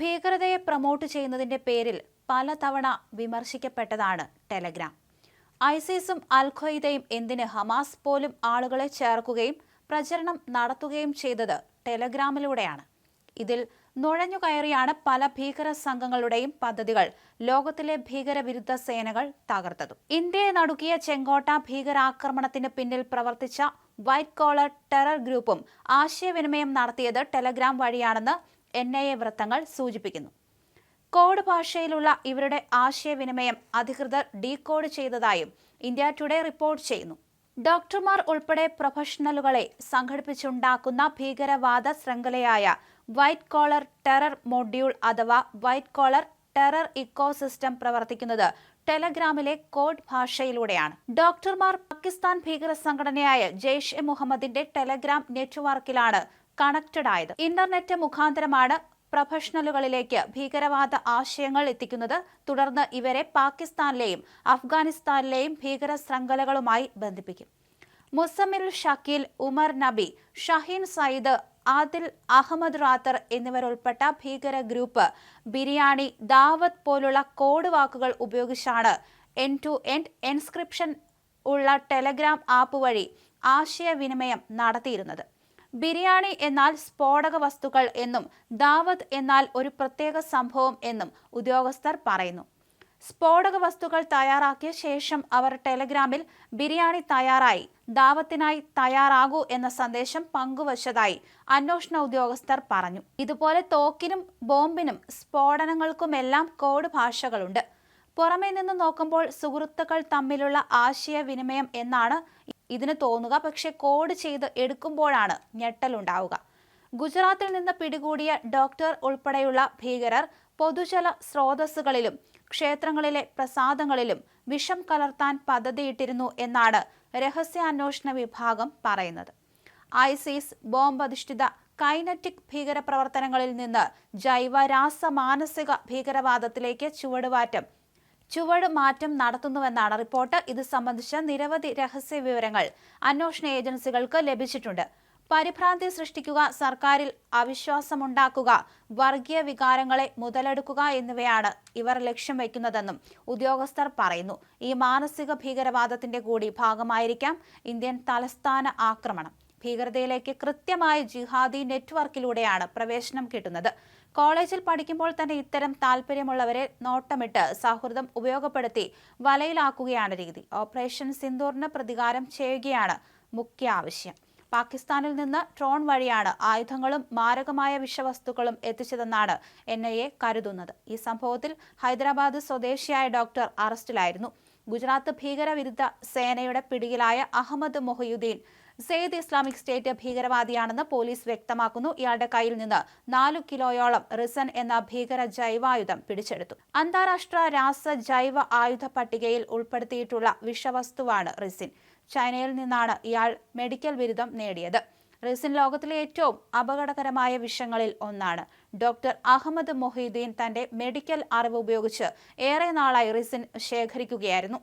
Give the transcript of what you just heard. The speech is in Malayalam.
ഭീകരതയെ പ്രൊമോട്ട് ചെയ്യുന്നതിന്റെ പേരിൽ പലതവണ വിമർശിക്കപ്പെട്ടതാണ് ടെലഗ്രാം. ഐസിസും അൽ ഖ്വയ്ദയും എന്തിന് ഹമാസ് പോലും ആളുകളെ ചേർക്കുകയും പ്രചരണം നടത്തുകയും ചെയ്തത് ടെലഗ്രാമിലൂടെയാണ്. ഇതിൽ നുഴഞ്ഞുകയറിയാണ് പല ഭീകര സംഘങ്ങളുടെയും പദ്ധതികൾ ലോകത്തിലെ ഭീകരവിരുദ്ധ സേനകൾ തകർത്തതും. ഇന്ത്യയെ നടുക്കിയ ചെങ്കോട്ട ഭീകരാക്രമണത്തിന് പിന്നിൽ പ്രവർത്തിച്ച വൈറ്റ് കോളർ ടെറർ ഗ്രൂപ്പും ആശയവിനിമയം നടത്തിയത് ടെലഗ്രാം വഴിയാണെന്ന് NIA വൃത്തങ്ങൾ സൂചിപ്പിക്കുന്നു. കോഡ് ഭാഷയിലുള്ള ഇവരുടെ ആശയവിനിമയം അധികൃതർ ഡീകോഡ് ചെയ്തതായും ഇന്ത്യ ടുഡേ റിപ്പോർട്ട് ചെയ്യുന്നു. ഡോക്ടർമാർ ഉൾപ്പെടെ പ്രൊഫഷണലുകളെ സംഘടിപ്പിച്ചുണ്ടാക്കുന്ന ഭീകരവാദ ശൃംഖലയായ വൈറ്റ് കോളർ ടെറർ മൊഡ്യൂൾ അഥവാ വൈറ്റ് കോളർ ടെറർ ഇക്കോസിസ്റ്റം പ്രവർത്തിക്കുന്നത് ടെലഗ്രാമിലെ കോഡ് ഭാഷയിലൂടെയാണ്. ഡോക്ടർമാർ പാകിസ്ഥാൻ ഭീകര സംഘടനയായ ജെയ്ഷെ മുഹമ്മദിന്റെ ടെലഗ്രാം നെറ്റ്വർക്കിലാണ് കണക്റ്റഡ് ആയത്. ഇന്റർനെറ്റ് മുഖാന്തരമാണ് പ്രൊഫഷണലുകളിലേക്ക് ഭീകരവാദ ആശയങ്ങൾ എത്തിക്കുന്നത്. തുടർന്ന് ഇവരെ പാകിസ്ഥാനിലെയും അഫ്ഗാനിസ്ഥാനിലെയും ഭീകര ശൃംഖലകളുമായി ബന്ധിപ്പിക്കും. മുസമ്മിൽ ഷക്കീൽ, ഉമർ നബി, ഷഹീൻ സയ്യിദ്, ആദിൽ അഹമ്മദ് റാത്തർ എന്നിവരുൾപ്പെട്ട ഭീകര ഗ്രൂപ്പ് ബിരിയാണി, ദാവത്ത് പോലുള്ള കോഡ് വാക്കുകൾ ഉപയോഗിച്ചാണ് എൻഡ്-ടു-എൻഡ് എൻക്രിപ്ഷൻ ഉള്ള ടെലഗ്രാം ആപ്പ് വഴി ആശയവിനിമയം നടത്തിയിരുന്നത്. ബിരിയാണി എന്നാൽ സ്ഫോടക വസ്തുക്കൾ എന്നും ദാവത്ത് എന്നാൽ ഒരു പ്രത്യേക സംഭവം എന്നും ഉദ്യോഗസ്ഥർ പറയുന്നു. സ്ഫോടക വസ്തുക്കൾ തയ്യാറാക്കിയ ശേഷം അവർ ടെലഗ്രാമിൽ ബിരിയാണി തയ്യാറായി, ദാവത്തിനായി തയ്യാറാകൂ എന്ന സന്ദേശം പങ്കുവച്ചതായി അന്വേഷണ ഉദ്യോഗസ്ഥർ പറഞ്ഞു. ഇതുപോലെ തോക്കിനും ബോംബിനും സ്ഫോടനങ്ങൾക്കുമെല്ലാം കോഡ് ഭാഷകളുണ്ട്. പുറമേ നിന്ന് നോക്കുമ്പോൾ സുഹൃത്തുക്കൾ തമ്മിലുള്ള ആശയവിനിമയം എന്നാണ് ഇതിന് തോന്നുക. പക്ഷെ കോഡ് ചെയ്ത് എടുക്കുമ്പോഴാണ് ഞെട്ടലുണ്ടാവുക. ഗുജറാത്തിൽ നിന്ന് പിടികൂടിയ ഡോക്ടർ ഉൾപ്പെടെയുള്ള ഭീകരർ പൊതുജല സ്രോതസ്സുകളിലും ക്ഷേത്രങ്ങളിലെ പ്രസാദങ്ങളിലും വിഷം കലർത്താൻ പദ്ധതിയിട്ടിരുന്നു എന്നാണ് രഹസ്യാന്വേഷണ വിഭാഗം പറയുന്നത്. ഐസിസ് ബോംബധിഷ്ഠിത കൈനറ്റിക് ഭീകരപ്രവർത്തനങ്ങളിൽ നിന്ന് ജൈവ രാസ മാനസിക ഭീകരവാദത്തിലേക്ക് ചുവടുമാറ്റം നടത്തുന്നുവെന്നാണ് റിപ്പോർട്ട്. ഇത് സംബന്ധിച്ച നിരവധി രഹസ്യ വിവരങ്ങൾ അന്വേഷണ ഏജൻസികൾക്ക് ലഭിച്ചിട്ടുണ്ട്. പരിഭ്രാന്തി സൃഷ്ടിക്കുക, സർക്കാരിൽ അവിശ്വാസമുണ്ടാക്കുക, വർഗീയ വികാരങ്ങളെ മുതലെടുക്കുക എന്നിവയാണ് ഇവർ ലക്ഷ്യം വയ്ക്കുന്നതെന്നും ഉദ്യോഗസ്ഥർ പറയുന്നു. ഈ മാനസിക ഭീകരവാദത്തിന്റെ കൂടി ഭാഗമായിരിക്കാം ഇന്ത്യൻ തലസ്ഥാന ആക്രമണം. ഭീകരതയിലേക്ക് കൃത്യമായ ജിഹാദി നെറ്റ്വർക്കിലൂടെയാണ് പ്രവേശനം കിട്ടുന്നത്. കോളേജിൽ പഠിക്കുമ്പോൾ തന്നെ ഇത്തരം താല്പര്യമുള്ളവരെ നോട്ടമിട്ട് സൗഹൃദം ഉപയോഗപ്പെടുത്തി വലയിലാക്കുകയാണ് രീതി. ഓപ്പറേഷൻ സിന്ദൂറിന് പ്രതികാരം ചെയ്യുകയാണ് മുഖ്യ ആവശ്യം. പാകിസ്ഥാനിൽ നിന്ന് ഡ്രോൺ വഴിയാണ് ആയുധങ്ങളും മാരകമായ വിഷവസ്തുക്കളും എത്തിച്ചതെന്നാണ് NIA കരുതുന്നത്. ഈ സംഭവത്തിൽ ഹൈദരാബാദ് സ്വദേശിയായ ഡോക്ടർ അറസ്റ്റിലായിരുന്നു. ഗുജറാത്ത് ഭീകരവിരുദ്ധ സേനയുടെ പിടിയിലായ അഹമ്മദ് മൊഹിയുദ്ദീൻ സെയ്ദ് ഇസ്ലാമിക് സ്റ്റേറ്റ് ഭീകരവാദിയാണെന്ന് പോലീസ് വ്യക്തമാക്കുന്നു. ഇയാളുടെ കയ്യിൽ നിന്ന് 4 കിലോയോളം റിസൻ എന്ന ഭീകര ജൈവായുധം പിടിച്ചെടുത്തു. അന്താരാഷ്ട്ര രാസ ജൈവ ആയുധ പട്ടികയിൽ ഉൾപ്പെടുത്തിയിട്ടുള്ള വിഷവസ്തുവാണ് റിസിൻ. ചൈനയിൽ നിന്നാണ് ഇയാൾ മെഡിക്കൽ ബിരുദം നേടിയത്. റിസിൻ ലോകത്തിലെ ഏറ്റവും അപകടകരമായ വിഷങ്ങളിൽ ഒന്നാണ്. ഡോക്ടർ അഹമ്മദ് മൊഹിയുദ്ദീൻ തന്റെ മെഡിക്കൽ അറിവ് ഉപയോഗിച്ച് ഏറെ നാളായി റിസിൻ ശേഖരിക്കുകയായിരുന്നു.